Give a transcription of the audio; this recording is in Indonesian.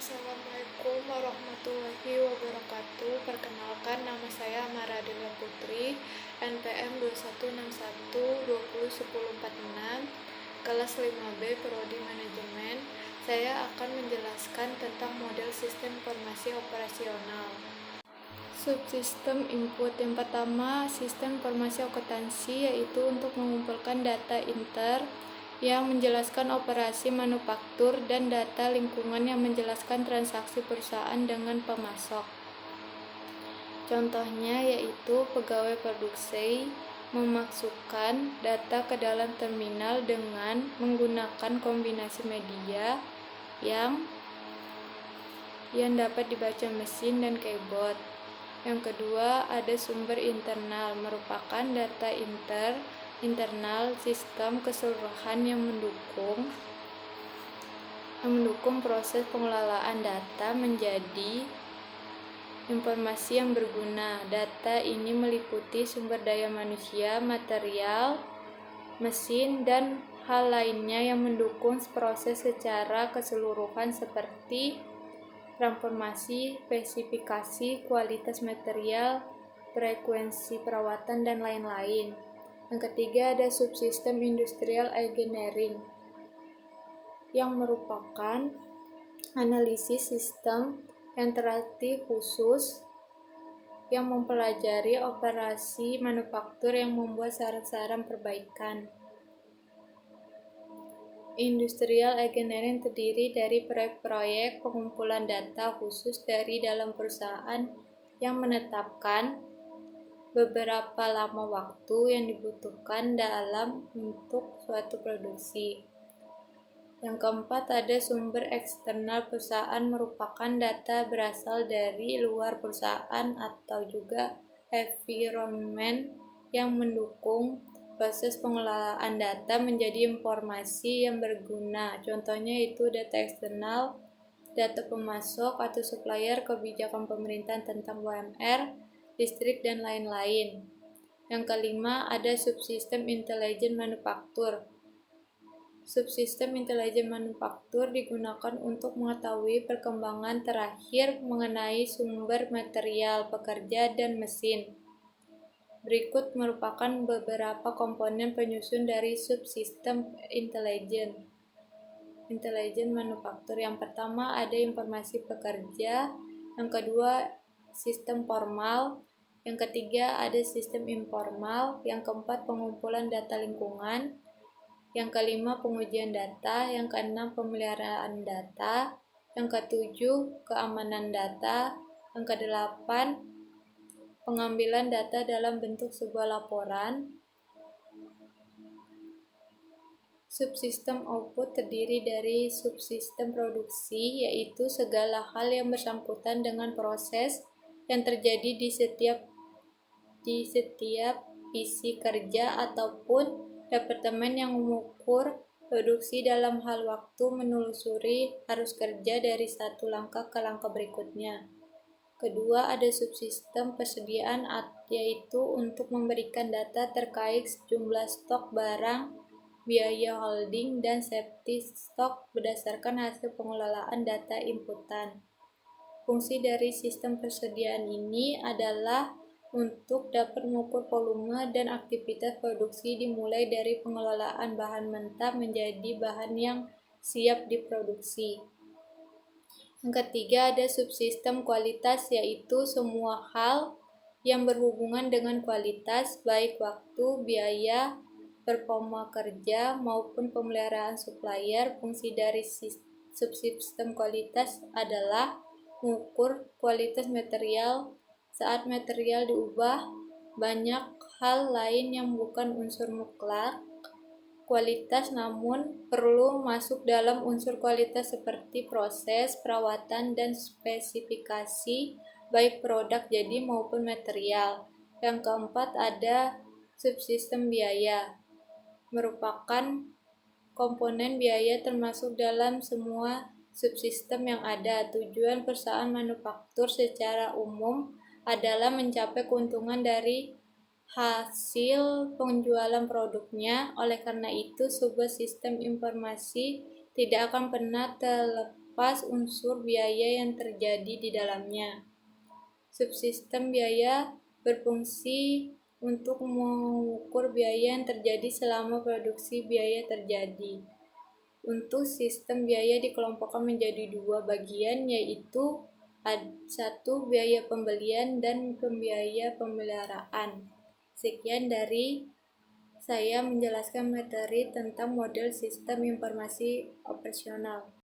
Assalamualaikum warahmatullahi wabarakatuh. Perkenalkan, nama saya Amara Dewa Putri, NPM 2161201046, kelas 5B, Prodi Manajemen. Saya akan menjelaskan tentang model sistem informasi operasional. Subsistem input yang pertama, sistem informasi akuntansi, yaitu untuk mengumpulkan data inter yang menjelaskan operasi manufaktur dan data lingkungan yang menjelaskan transaksi perusahaan dengan pemasok. Contohnya yaitu pegawai produksi memasukkan data ke dalam terminal dengan menggunakan kombinasi media yang dapat dibaca mesin dan keyboard. Yang kedua, ada sumber internal, merupakan data internal sistem keseluruhan yang mendukung proses pengelolaan data menjadi informasi yang berguna. Data ini meliputi sumber daya manusia, material, mesin, dan hal lainnya yang mendukung proses secara keseluruhan seperti transformasi, spesifikasi, kualitas material, frekuensi perawatan, dan lain-lain. Yang ketiga, ada subsistem industrial engineering yang merupakan analisis sistem interaktif khusus yang mempelajari operasi manufaktur yang membuat saran-saran perbaikan. Industrial engineering terdiri dari proyek-proyek pengumpulan data khusus dari dalam perusahaan yang menetapkan beberapa lama waktu yang dibutuhkan dalam untuk suatu produksi. Yang keempat, ada sumber eksternal perusahaan, merupakan data berasal dari luar perusahaan atau juga environment yang mendukung proses pengelolaan data menjadi informasi yang berguna. Contohnya itu data eksternal, data pemasok atau supplier, kebijakan pemerintah tentang UMR, listrik, dan lain-lain. Yang kelima, ada subsistem intelijen manufaktur. Subsistem intelijen manufaktur digunakan untuk mengetahui perkembangan terakhir mengenai sumber material, pekerja, dan mesin. Berikut merupakan beberapa komponen penyusun dari subsistem intelijen manufaktur. Yang pertama, ada informasi pekerja. Yang kedua, sistem formal. Yang ketiga, ada sistem informal. Yang keempat, pengumpulan data lingkungan. Yang kelima, pengujian data. Yang keenam, pemeliharaan data. Yang ketujuh, keamanan data. Yang kedelapan, pengambilan data dalam bentuk sebuah laporan. Subsistem output terdiri dari subsistem produksi, yaitu segala hal yang bersangkutan dengan proses yang terjadi di setiap isi kerja ataupun departemen yang mengukur produksi dalam hal waktu menelusuri arus kerja dari satu langkah ke langkah berikutnya. Kedua, ada subsistem persediaan, yaitu untuk memberikan data terkait jumlah stok barang, biaya holding, dan safety stok berdasarkan hasil pengelolaan data inputan. Fungsi dari sistem persediaan ini adalah untuk dapat mengukur volume dan aktivitas produksi dimulai dari pengelolaan bahan mentah menjadi bahan yang siap diproduksi. Yang ketiga, ada subsistem kualitas, yaitu semua hal yang berhubungan dengan kualitas, baik waktu, biaya, performa kerja, maupun pemeliharaan supplier. Fungsi dari subsistem kualitas adalah mengukur kualitas material saat material diubah, banyak hal lain yang bukan unsur mutlak kualitas namun perlu masuk dalam unsur kualitas seperti proses, perawatan, dan spesifikasi baik produk jadi maupun material. Yang keempat, ada subsistem biaya, merupakan komponen biaya termasuk dalam semua subsistem yang ada. Tujuan perusahaan manufaktur secara umum adalah mencapai keuntungan dari hasil penjualan produknya. Oleh karena itu, sebuah sistem informasi tidak akan pernah terlepas melepas unsur biaya yang terjadi di dalamnya. Subsistem biaya berfungsi untuk mengukur biaya yang terjadi selama produksi biaya terjadi. Untuk sistem biaya dikelompokkan menjadi dua bagian, yaitu satu biaya pembelian dan biaya pemeliharaan. Sekian dari saya menjelaskan materi tentang model sistem informasi operasional.